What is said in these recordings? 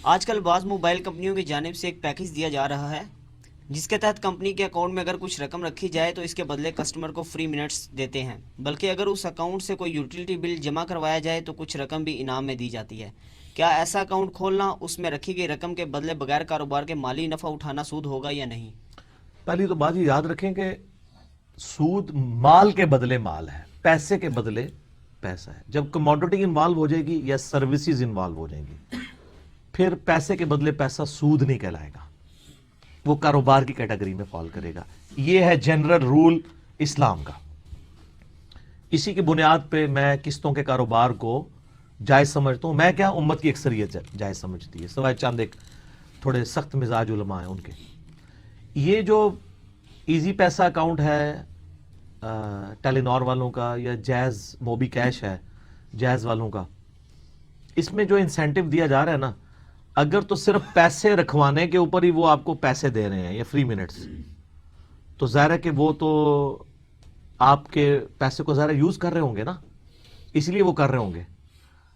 آج کل بعض موبائل کمپنیوں کی جانب سے ایک پیکج دیا جا رہا ہے جس کے تحت کمپنی کے اکاؤنٹ میں اگر کچھ رقم رکھی جائے تو اس کے بدلے کسٹمر کو فری منٹس دیتے ہیں، بلکہ اگر اس اکاؤنٹ سے کوئی یوٹیلیٹی بل جمع کروایا جائے تو کچھ رقم بھی انعام میں دی جاتی ہے۔ کیا ایسا اکاؤنٹ کھولنا اس میں رکھی گئی رقم کے بدلے بغیر کاروبار کے مالی نفع اٹھانا سود ہوگا یا نہیں؟ پہلی تو بات یہ یاد رکھیں کہ سود مال کے بدلے مال ہے، پیسے کے بدلے پیسہ ہے۔ جب کموڈٹی انوالو ہو جائے گی یا سروسز انوالو ہو جائیں گی، پھر پیسے کے بدلے پیسہ سود نہیں کہلائے گا، وہ کاروبار کی کیٹیگری میں فال کرے گا۔ یہ ہے جنرل رول اسلام کا۔ اسی کی بنیاد پہ میں قسطوں کے کاروبار کو جائز سمجھتا ہوں۔ میں کیا، امت کی اکثریت جائز سمجھتی ہے، سوائے چند ایک تھوڑے سخت مزاج علماء ہیں ان کے۔ یہ جو ایزی پیسہ اکاؤنٹ ہے ٹیلی نار والوں کا یا جیز موبی کیش ہے جیز والوں کا، اس میں جو انسینٹو دیا جا رہا ہے نا، اگر تو صرف پیسے رکھوانے کے اوپر ہی وہ آپ کو پیسے دے رہے ہیں یا فری منٹس، تو ظاہر ہے کہ وہ تو آپ کے پیسے کو ظاہر یوز کر رہے ہوں گے نا، اس لیے وہ کر رہے ہوں گے۔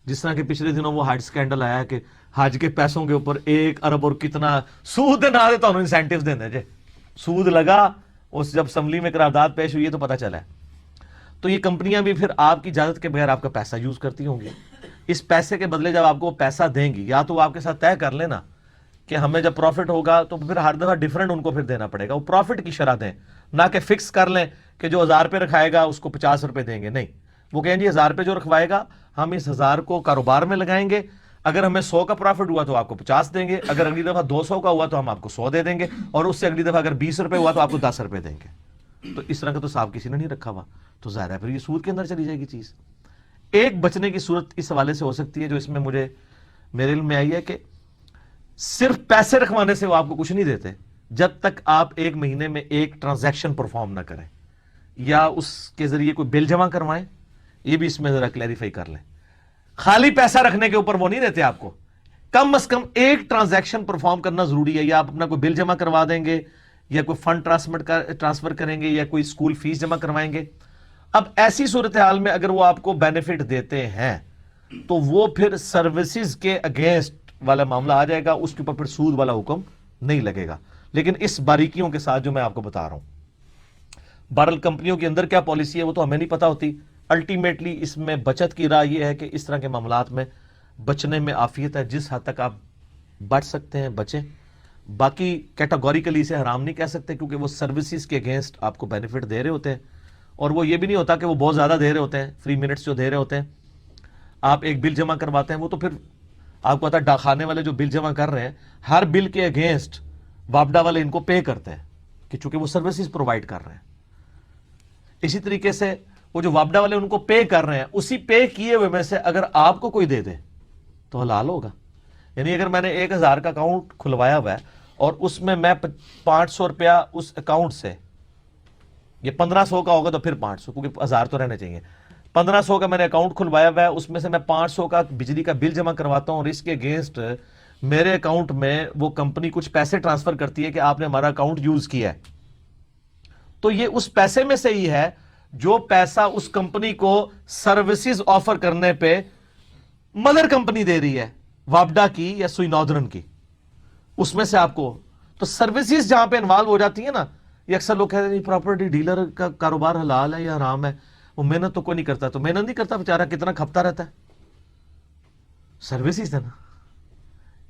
جس طرح کہ پچھلے دنوں وہ حج سکینڈل آیا کہ حج کے پیسوں کے اوپر 1 ارب اور کتنا سود نہ دے تو انہوں انسینٹیو دینے جے، سود لگا اس جب اسمبلی میں قرارداد پیش ہوئی ہے تو پتہ چلا ہے۔ تو یہ کمپنیاں بھی پھر آپ کی اجازت کے بغیر آپ کا پیسہ یوز کرتی ہوں گی۔ اس پیسے کے بدلے جب آپ کو وہ پیسہ دیں گی، یا تو وہ آپ کے ساتھ طے کر لینا کہ ہمیں جب پروفٹ ہوگا تو پھر ہر دفعہ ڈیفرنٹ ان کو پھر دینا پڑے گا، وہ پروفٹ کی شرح دیں، نہ کہ فکس کر لیں کہ جو 1000 روپے رکھائے گا اس کو 50 روپے دیں گے۔ نہیں، وہ کہیں جی 1000 روپے جو رکھوائے گا ہم اس 1000 کو کاروبار میں لگائیں گے، اگر ہمیں 100 کا پروفٹ ہوا تو آپ کو 50 دیں گے، اگر اگلی دفعہ 200 کا ہوا تو ہم آپ کو 100 دے دیں گے، اور اس سے اگلی دفعہ اگر 20 روپے ہوا تو آپ کو 10 روپے دیں گے۔ تو اس طرح کا تو حساب کسی نے نہیں رکھا ہوا، تو ظاہر ہے پھر یہ سود کے اندر چلی جائے گی چیز۔ ایک بچنے کی صورت اس حوالے سے ہو سکتی ہے جو اس میں میرے علم میں آئی ہے، کہ صرف پیسے رکھوانے سے وہ آپ کو کچھ نہیں دیتے جب تک آپ 1 مہینے میں ایک ٹرانزیکشن پرفارم نہ کریں یا اس کے ذریعے کوئی بل جمع کروائیں۔ یہ بھی اس میں ذرا کلیریفائی کر لیں، خالی پیسہ رکھنے کے اوپر وہ نہیں دیتے آپ کو، کم از کم ایک ٹرانزیکشن پرفارم کرنا ضروری ہے، یا آپ اپنا کوئی بل جمع کروا دیں گے یا کوئی فنڈ ٹرانسفر کریں گے یا کوئی اسکول فیس جمع کروائیں گے۔ اب ایسی صورتحال میں اگر وہ آپ کو بینیفٹ دیتے ہیں تو وہ پھر سروسز کے اگینسٹ والا معاملہ آ جائے گا، اس کے اوپر پھر سود والا حکم نہیں لگے گا۔ لیکن اس باریکیوں کے ساتھ جو میں آپ کو بتا رہا ہوں، بہرحال کمپنیوں کے اندر کیا پالیسی ہے وہ تو ہمیں نہیں پتا ہوتی۔ الٹیمیٹلی اس میں بچت کی رائے یہ ہے کہ اس طرح کے معاملات میں بچنے میں عافیت ہے، جس حد تک آپ بچ سکتے ہیں بچیں۔ باقی کیٹاگوریکلی اسے حرام نہیں کہہ سکتے، کیونکہ وہ سروسز کے اگینسٹ آپ کو بینیفٹ دے رہے ہوتے ہیں، اور وہ یہ بھی نہیں ہوتا کہ وہ بہت زیادہ دے رہے ہوتے ہیں۔ فری منٹس جو دے رہے ہوتے ہیں، آپ ایک بل جمع کرواتے ہیں، وہ تو پھر آپ کو پتا ڈاکخانے والے جو بل جمع کر رہے ہیں، ہر بل کے اگینسٹ وابڈا والے ان کو پے کرتے ہیں، کہ چونکہ وہ سروسز پرووائڈ کر رہے ہیں۔ اسی طریقے سے وہ جو وابڈا والے ان کو پے کر رہے ہیں، اسی پے کیے ہوئے میں سے اگر آپ کو کوئی دے دے تو حلال ہوگا۔ یعنی اگر میں نے 1000 کا اکاؤنٹ کھلوایا ہوا ہے اور اس میں 500 روپیہ اس اکاؤنٹ سے، یہ 1500 کا ہوگا تو پھر 500، کیونکہ 1000 تو رہنے چاہیے، 1500 کا میں نے اکاؤنٹ کھلوایا ہوا ہے، اس میں سے میں 500 کا بجلی کا بل جمع کرواتا ہوں، اور اس کے اگینسٹ میرے اکاؤنٹ میں وہ کمپنی کچھ پیسے ٹرانسفر کرتی ہے کہ آپ نے ہمارا اکاؤنٹ یوز کیا ہے، تو یہ اس پیسے میں سے ہی ہے جو پیسہ اس کمپنی کو سروسز آفر کرنے پہ مدر کمپنی دے رہی ہے، وابڈا کی یا سوئی ناردرن کی، اس میں سے آپ کو۔ تو سروسز جہاں پہ انوالو ہو جاتی ہیں نا، یہ اکثر لوگ کہتے ہیں پراپرٹی ڈیلر کا کاروبار حلال ہے یا حرام ہے، وہ محنت تو کوئی نہیں کرتا، تو محنت نہیں کرتا بیچارہ، کتنا کھپتا رہتا ہے، سروسز ہے نا۔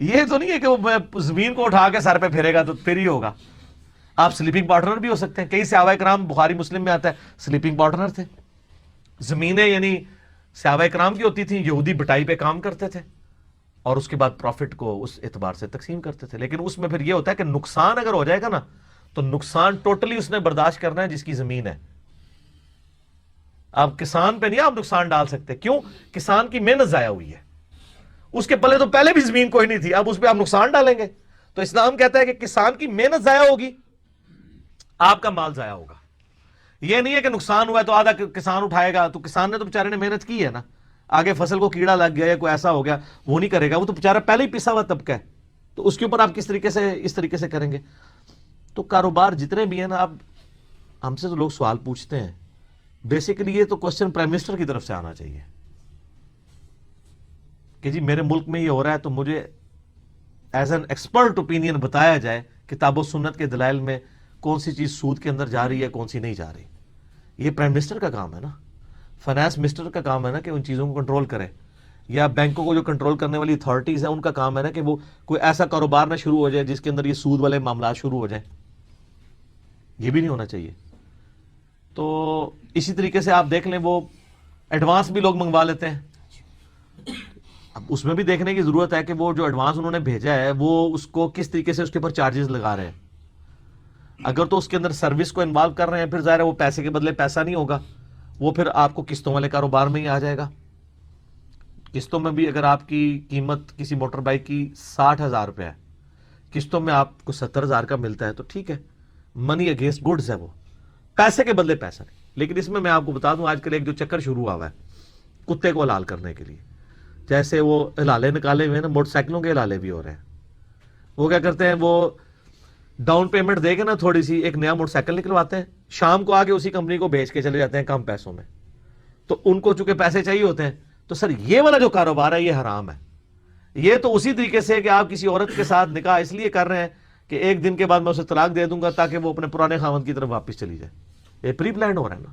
یہ تو نہیں ہے کہ وہ زمین کو اٹھا کے سر پہ پھیرے گا تو پھر ہی ہوگا۔ آپ سلیپنگ پارٹنر بھی ہو سکتے ہیں، کئی صحابہ کرام، بخاری مسلم میں آتا ہے، سلیپنگ پارٹنر تھے۔ زمینیں یعنی صحابہ کرام کی ہوتی تھیں، یہودی بٹائی پہ کام کرتے تھے اور اس کے بعد پروفٹ کو اس اعتبار سے تقسیم کرتے تھے۔ لیکن اس میں پھر یہ ہوتا ہے کہ نقصان اگر ہو جائے گا نا تو نقصان ٹوٹلی اس نے برداشت کرنا ہے جس کی زمین ہے۔ آپ کسان پہ نہیں آپ نقصان ڈال سکتے، کیوں؟ کسان کی محنت ضائع ہوئی ہے، اس کے پلے تو پہلے بھی زمین کوئی نہیں تھی، اب اس پہ آپ نقصان ڈالیں گے۔ تو اسلام کہتا ہے کہ کسان کی محنت ضائع ہوگی، آپ کا مال ضائع ہوگا۔ یہ نہیں ہے کہ نقصان ہوا ہے تو آدھا کسان اٹھائے گا، تو کسان نے تو بیچارے نے محنت کی ہے نا، آگے فصل کو کیڑا لگ گیا یا کوئی ایسا ہو گیا وہ نہیں کرے گا، وہ تو بیچارہ پہلے ہی پسا ہوا طبقہ ہے، تو اس کے اوپر آپ کس طریقے سے اس طریقے سے کریں گے؟ تو کاروبار جتنے بھی ہیں نا، اب ہم سے تو لوگ سوال پوچھتے ہیں، بیسیکلی یہ تو کوسچن پرائم منسٹر کی طرف سے آنا چاہیے کہ جی میرے ملک میں یہ ہو رہا ہے تو مجھے ایز این ایکسپرٹ اوپینین بتایا جائے کتاب و سنت کے دلائل میں کون سی چیز سود کے اندر جا رہی ہے کون سی نہیں جا رہی. یہ پرائم منسٹر کا کام ہے نا, فائنانس منسٹر کا کام ہے نا کہ ان چیزوں کو کنٹرول کرے, یا بینکوں کو جو کنٹرول کرنے والی اتھارٹیز ہیں ان کا کام ہے نا کہ وہ کوئی ایسا کاروبار نہ شروع ہو جائے جس کے اندر یہ سود والے معاملات شروع ہو جائیں. یہ بھی نہیں ہونا چاہیے. تو اسی طریقے سے آپ دیکھ لیں وہ ایڈوانس بھی لوگ منگوا لیتے ہیں. اب اس میں بھی دیکھنے کی ضرورت ہے کہ وہ جو ایڈوانس انہوں نے بھیجا ہے وہ اس کو کس طریقے سے اس کے اوپر چارجز لگا رہے ہیں. اگر تو اس کے اندر سروس کو انوالو کر رہے ہیں پھر ظاہر ہے وہ پیسے کے بدلے پیسہ نہیں ہوگا, وہ پھر آپ کو قسطوں والے کاروبار میں ہی آ جائے گا. قسطوں میں بھی اگر آپ کی قیمت کسی موٹر بائک کی 60,000 روپے ہے, قسطوں میں آپ کو 70,000 کا ملتا ہے تو ٹھیک ہے, منی اگینسٹ گڈز ہے, وہ پیسے کے بدلے پیسہ نہیں. لیکن اس میں آپ کو بتا دوں آج کل ایک جو چکر شروع ہوا ہے کتے کو حلال کرنے کے لیے, جیسے وہ ہلالے نکالے ہوئے ہیں نا, موٹر سائیکلوں کے ہلالے بھی ہو رہے ہیں. وہ کیا کرتے ہیں, وہ ڈاؤن پیمنٹ دے کے نا تھوڑی سی ایک نیا موٹر سائیکل نکلواتے ہیں, شام کو آگے اسی کمپنی کو بیچ کے چلے جاتے ہیں کم پیسوں میں. تو ان کو چونکہ پیسے چاہیے ہوتے ہیں, تو سر یہ والا جو کاروبار ہے یہ حرام ہے. یہ تو اسی طریقے سے کہ آپ کسی عورت کے ساتھ نکاح اس لیے کر رہے ہیں کہ ایک دن کے بعد میں اسے طلاق دے دوں گا تاکہ وہ اپنے پرانے خاوند کی طرف واپس چلی جائے. یہ پری پلانڈ ہو رہا ہے نا.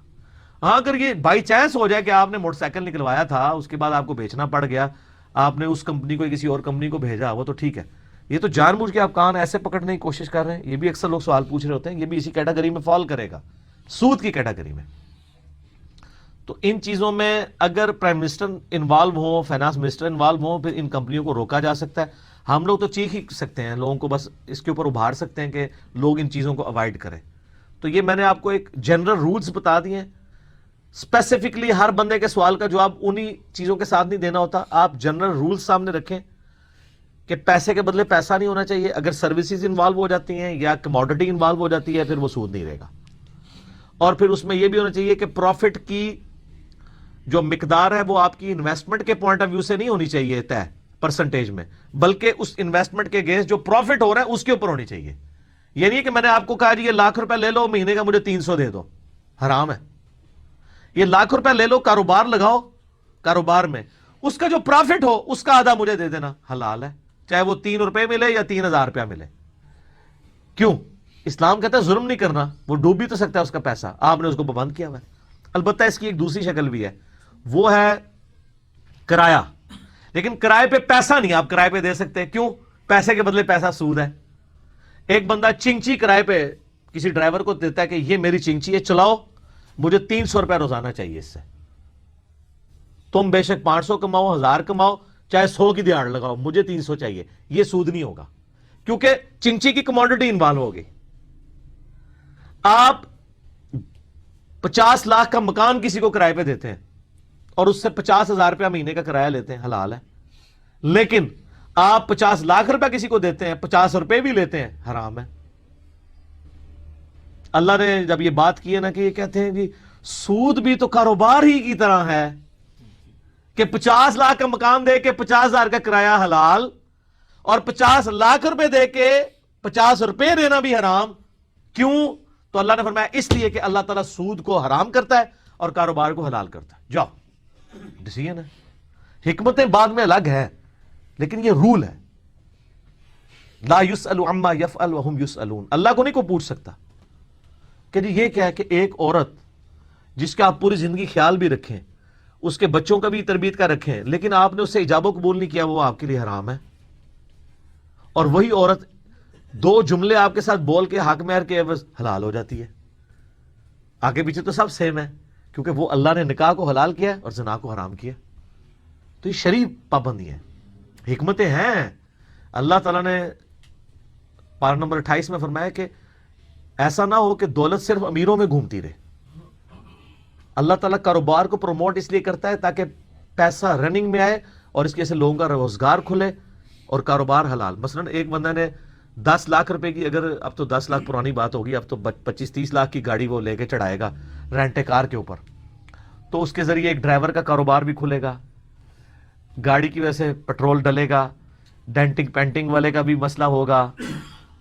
ہاں اگر یہ بائی چانس ہو جائے کہ آپ نے موٹر سائیکل نکلوایا تھا اس کے بعد آپ کو بیچنا پڑ گیا, آپ نے اس کمپنی کو کسی اور کمپنی کو بھیجا, وہ تو ٹھیک ہے. یہ تو جان بوجھ کے آپ کان ایسے پکڑنے کی کوشش کر رہے ہیں. یہ بھی اکثر لوگ سوال پوچھ رہے ہوتے ہیں, یہ بھی اسی کیٹیگری میں فال کرے گا, سود کی کیٹیگری میں. تو ان چیزوں میں اگر پرائم منسٹر انوالو ہوں, فائنانس منسٹر انوالو ہوں, پھر ان کمپنیوں کو روکا جا سکتا ہے. ہم لوگ تو چیخ ہی سکتے ہیں, لوگوں کو بس اس کے اوپر ابھار سکتے ہیں کہ لوگ ان چیزوں کو اوائڈ کریں. تو یہ میں نے آپ کو ایک جنرل رولز بتا دیے ہیں. اسپیسیفکلی ہر بندے کے سوال کا جواب انہی چیزوں کے ساتھ نہیں دینا ہوتا. آپ جنرل رولز سامنے رکھیں کہ پیسے کے بدلے پیسہ نہیں ہونا چاہیے. اگر سروسز انوالو ہو جاتی ہیں یا کموڈٹی انوالو ہو جاتی ہے پھر وہ سود نہیں رہے گا. اور پھر اس میں یہ بھی ہونا چاہیے کہ پروفٹ کی جو مقدار ہے وہ آپ کی انویسٹمنٹ کے پوائنٹ آف ویو سے نہیں ہونی چاہیے طے پرسنٹیج میں, بلکہ اس انویسٹمنٹ کے اگینسٹ جو پروفٹ ہو رہا ہے اس کے اوپر ہونی چاہیے. یہ نہیں کہ میں نے آپ کو کہا جی یہ ₹1,00,000 لے لو, مہینے کا مجھے 300 دے دو, حرام ہے. یہ ₹1,00,000 لے لو, کاروبار لگاؤ, کاروبار میں اس کا جو پروفٹ ہو اس کا آدھا مجھے دے دینا, حلال ہے, چاہے وہ ₹3 ملے یا ₹3,000 ملے. کیوں؟ اسلام کہتا ہے ظلم نہیں کرنا. وہ ڈوب بھی تو سکتا ہے اس کا پیسہ, آپ نے اس کو پابند کیا ہوا ہے. البتہ اس کی ایک دوسری شکل بھی ہے, وہ ہے کرایہ. لیکن کرائے پہ پیسہ نہیں آپ کرائے پہ دے سکتے. کیوں؟ پیسے کے بدلے پیسہ سود ہے. ایک بندہ چنگچی کرائے پہ کسی ڈرائیور کو دیتا ہے کہ یہ میری چنگچی ہے, چلاؤ, مجھے ₹300 روزانہ چاہیے اس سے. تم بے شک 500 کماؤ, 1000 کماؤ, چاہے 100 کی دیہڑ لگاؤ, مجھے 300 چاہیے. یہ سود نہیں ہوگا کیونکہ چنگچی کی کموڈٹی انوالو ہوگی. آپ 50 لاکھ کا مکان کسی کو کرائے پہ دیتے ہیں اور اس سے ₹50,000 مہینے کا کرایہ لیتے ہیں, حلال ہے. لیکن آپ 50 لاکھ روپے کسی کو دیتے ہیں, ₹50 بھی لیتے ہیں, حرام ہے. اللہ نے جب یہ بات کی ہے نا کہ یہ کہتے ہیں جی سود بھی تو کاروبار ہی کی طرح ہے کہ 50 لاکھ کا مکان دے کے 50,000 کا کرایہ حلال, اور 50 لاکھ روپے دے کے ₹50 دینا بھی حرام. کیوں؟ تو اللہ نے فرمایا اس لیے کہ اللہ تعالیٰ سود کو حرام کرتا ہے اور کاروبار کو حلال کرتا ہے. جاؤ, ڈیسیژن ہے. حکمتیں بعد میں الگ ہے لیکن یہ رول ہے. لا يسأل عما يفعل وهم يسألون. اللہ کو نہیں کوئی پوچھ سکتا کہ جی یہ کیا ہے کہ ایک عورت جس کا آپ پوری زندگی خیال بھی رکھیں, اس کے بچوں کا بھی تربیت کا رکھیں, لیکن آپ نے اس سے ایجاب و قبول نہیں کیا, وہ آپ کے لیے حرام ہے. اور وہی عورت 2 جملے آپ کے ساتھ بول کے حق مہر کے عوض حلال ہو جاتی ہے. آگے پیچھے تو سب سیم ہے کیونکہ وہ اللہ نے نکاح کو حلال کیا اور زنا کو حرام کیا. تو یہ شرعی پابندی ہے, حکمتیں ہیں. اللہ تعالیٰ نے پارہ نمبر 28 میں فرمایا کہ ایسا نہ ہو کہ دولت صرف امیروں میں گھومتی رہے. اللہ تعالیٰ کاروبار کو پروموٹ اس لیے کرتا ہے تاکہ پیسہ رننگ میں آئے اور اس کی وجہ سے لوگوں کا روزگار کھلے اور کاروبار حلال. مثلا ایک بندہ نے 10 لاکھ روپے کی, اگر اب تو 10 لاکھ پرانی بات ہوگی, اب تو 25-30 لاکھ کی گاڑی وہ لے کے چڑھائے گا رینٹ کار کے اوپر, تو اس کے ذریعے ایک ڈرائیور کا کاروبار بھی کھلے گا, گاڑی کی وجہ سے پیٹرول ڈلے گا, ڈینٹنگ پینٹنگ والے کا بھی مسئلہ ہوگا,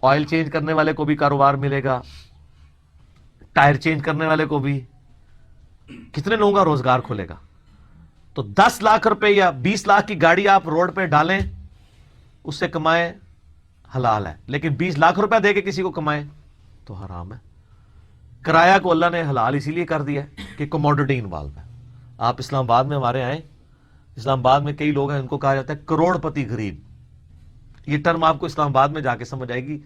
آئل چینج کرنے والے کو بھی کاروبار ملے گا, ٹائر چینج کرنے والے کو بھی, کتنے لوگوں کا روزگار کھلے گا. تو 10 لاکھ روپے یا 20 لاکھ کی گاڑی آپ روڈ پہ ڈالیں, اس سے کمائیں حلال ہے، لیکن 20 لاکھ روپے دے کے کسی کو کمائے تو حرام ہے۔ کرایہ کو اللہ نے حلال اسی لیے کر دیا ہے کہ کموڈٹی انوالو ہے۔ آپ اسلام آباد میں ہمارے آئیں، اسلام آباد میں کئی لوگ ہیں ان کو کہا جاتا ہے کروڑ پتی غریب۔ یہ ٹرم آپ کو اسلام آباد میں جا کے سمجھ آئے گی،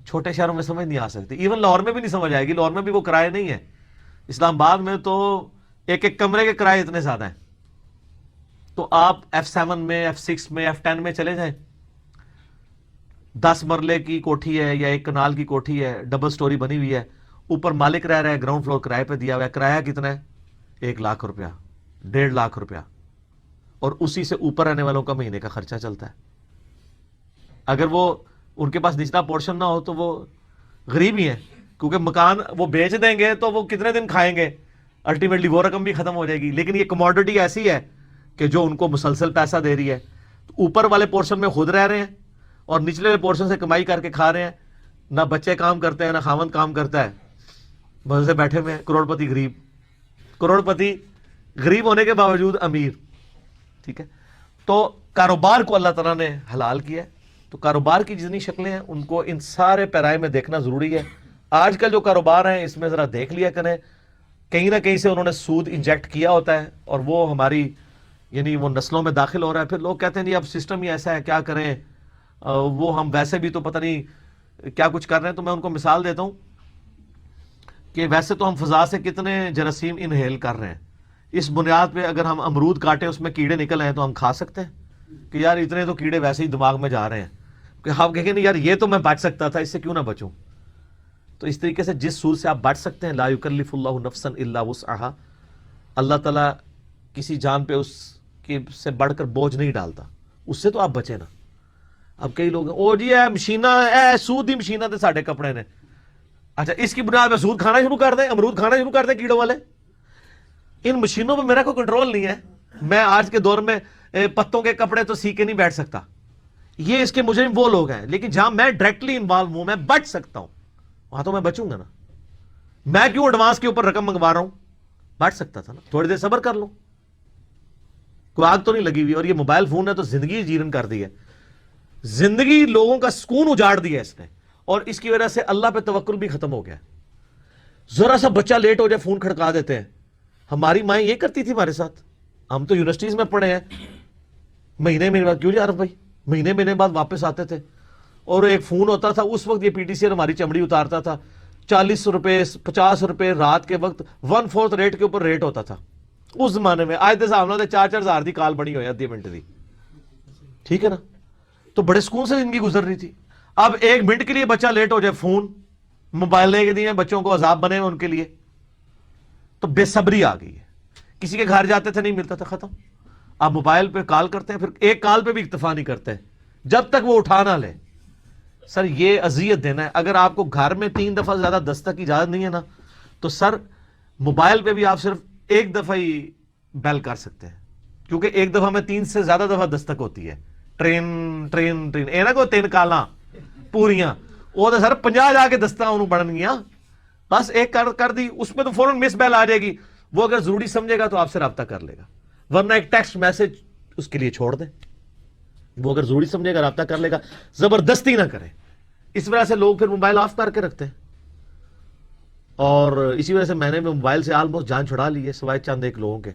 چھوٹے شہروں میں سمجھ نہیں آ سکتی، ایون لاہور میں بھی نہیں سمجھ آئے گی، لاہور میں بھی وہ کرائے نہیں ہے۔ اسلام آباد میں تو ایک ایک کمرے کے کرائے اتنے زیادہ ہیں، تو آپ F7 میں، F6 میں، F10 میں چلے جائیں، 10 مرلے کی کوٹھی ہے یا 1 کنال کی کوٹھی ہے، ڈبل سٹوری بنی ہوئی ہے، اوپر مالک رہ رہا ہے، گراؤنڈ فلور کرائے پہ دیا ہوا ہے، کرایہ کتنا ہے؟ 1 لاکھ روپیہ، 1.5 لاکھ روپیہ، اور اسی سے اوپر رہنے والوں کا مہینے کا خرچہ چلتا ہے۔ اگر وہ ان کے پاس نچلا پورشن نہ ہو تو وہ غریب ہی ہیں، کیونکہ مکان وہ بیچ دیں گے تو وہ کتنے دن کھائیں گے، الٹیمیٹلی وہ رقم بھی ختم ہو جائے گی۔ لیکن یہ کموڈٹی ایسی ہے کہ جو ان کو مسلسل پیسہ دے رہی ہے، تو اوپر والے پورشن میں خود رہ رہے ہیں اور نچلے والے پورشن سے کمائی کر کے کھا رہے ہیں، نہ بچے کام کرتے ہیں، نہ خاوند کام کرتا ہے، مزے سے بیٹھے ہوئے ہیں، کروڑ پتی غریب، کروڑ پتی غریب ہونے کے باوجود امیر۔ ٹھیک ہے، تو کاروبار کو اللہ تعالیٰ نے حلال کیا ہے، تو کاروبار کی جتنی شکلیں ہیں ان کو ان سارے پیرائے میں دیکھنا ضروری ہے۔ آج کل جو کاروبار ہیں اس میں ذرا دیکھ لیا کریں، کہیں نہ کہیں سے انہوں نے سود انجیکٹ کیا ہوتا ہے اور وہ ہماری یعنی وہ نسلوں میں داخل ہو رہا ہے۔ پھر لوگ کہتے ہیں جی اب سسٹم ہی ایسا ہے، کیا کریں، وہ ہم ویسے بھی تو پتہ نہیں کیا کچھ کر رہے ہیں۔ تو میں ان کو مثال دیتا ہوں کہ ویسے تو ہم فضا سے کتنے جراثیم انہیل کر رہے ہیں، اس بنیاد پہ اگر ہم امرود کاٹیں اس میں کیڑے نکل آئیں تو ہم کھا سکتے ہیں کہ یار اتنے تو کیڑے ویسے ہی دماغ میں جا رہے ہیں کہ آپ کہیں نہیں یار یہ تو میں بچ سکتا تھا، اس سے کیوں نہ بچوں۔ تو اس طریقے سے جس سود سے آپ بچ سکتے ہیں، لا یکلف اللہ نفسا الا وسعها، اللہ تعالیٰ کسی جان پہ اس کے سے بڑھ کر بوجھ نہیں ڈالتا، اس سے تو آپ بچیں نا۔ اب کئی لوگ او جی اے مشینہ اے سود ہی مشینہ تے ساڈے کپڑے نے، اچھا اس کی بنیاد پہ سود کھانا شروع کر دیں، امرود کھانا شروع کر دیں کیڑوں والے۔ ان مشینوں پہ میرا کوئی کنٹرول نہیں ہے، میں آج کے دور میں پتوں کے کپڑے تو سی کے نہیں بیٹھ سکتا، یہ اس کے مجرم وہ لوگ ہیں، لیکن جہاں میں ڈائریکٹلی انوالو ہوں، میں بچ سکتا ہوں، وہاں تو میں بچوں گا نا۔ میں کیوں ایڈوانس کے اوپر رقم منگوا رہا ہوں؟ بچ سکتا تھا نا، تھوڑی دیر صبر کر لو، کوئی آگ تو نہیں لگی ہوئی۔ اور یہ موبائل فون ہے تو زندگی جیرن کر دی ہے، زندگی لوگوں کا سکون اجاڑ دیا اس نے، اور اس کی وجہ سے اللہ پہ توکل بھی ختم ہو گیا۔ ذرا سا بچہ لیٹ ہو جائے فون کھڑکا دیتے ہیں۔ ہماری مائیں یہ کرتی تھی ہمارے ساتھ، ہم تو یونیورسٹیز میں پڑھے ہیں، مہینے بعد کیوں جا رہا بھائی، مہینے بعد واپس آتے تھے، اور ایک فون ہوتا تھا اس وقت، یہ پی ٹی سی ہماری چمڑی اتارتا تھا، 40 روپے 50 روپے رات کے وقت 1/4 ریٹ کے اوپر ریٹ ہوتا تھا اس زمانے میں۔ آج دے حساب نال 4-4 ہزار دی کال بنی ہوئی آدھی منٹ دی، ٹھیک ہے نا، تو بڑے سکون سے زندگی گزر رہی تھی۔ اب 1 منٹ کے لیے بچہ لیٹ ہو جائے، فون موبائل لے کے دیے بچوں کو، عذاب بنے ان کے لیے، تو بے صبری آ گئی ہے۔ کسی کے گھر جاتے تھے نہیں ملتا تھا، ختم۔ آپ موبائل پہ کال کرتے ہیں، پھر ایک کال پہ بھی اکتفا نہیں کرتے جب تک وہ اٹھا نہ لے۔ سر یہ اذیت دینا ہے۔ اگر آپ کو گھر میں 3 دفعہ زیادہ دستک کی اجازت نہیں ہے نا، تو سر موبائل پہ بھی آپ صرف 1 دفعہ ہی بیل کر سکتے ہیں، کیونکہ 1 دفعہ میں 3 سے زیادہ دفعہ دستک ہوتی ہے۔ ٹرین اے نہ کو 3 کالاں پوریاں، وہ تو سر 50 جا کے دستاں انہوں بڑھن گیا، بس ایک کر دی، اس میں تو فوراً مس بیل آ جائے گی۔ وہ اگر ضروری سمجھے گا تو آپ سے رابطہ کر لے گا، ورنہ ایک ٹیکسٹ میسج اس کے لیے چھوڑ دیں۔ وہ اگر ضروری سمجھے گا رابطہ کر لے گا، زبردستی نہ کرے۔ اس وجہ سے لوگ پھر موبائل آف کر کے رکھتے ہیں، اور اسی وجہ سے میں نے موبائل سے آلموسٹ جان چھڑا لی ہے، سوائے چند ایک لوگوں کے۔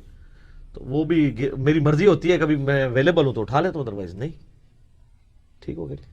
تو وہ بھی میری مرضی ہوتی ہے، کبھی میں اویلیبل ہوں تو اٹھا لیتا ہوں، ادروائز نہیں۔ ٹھیک ہو گیا؟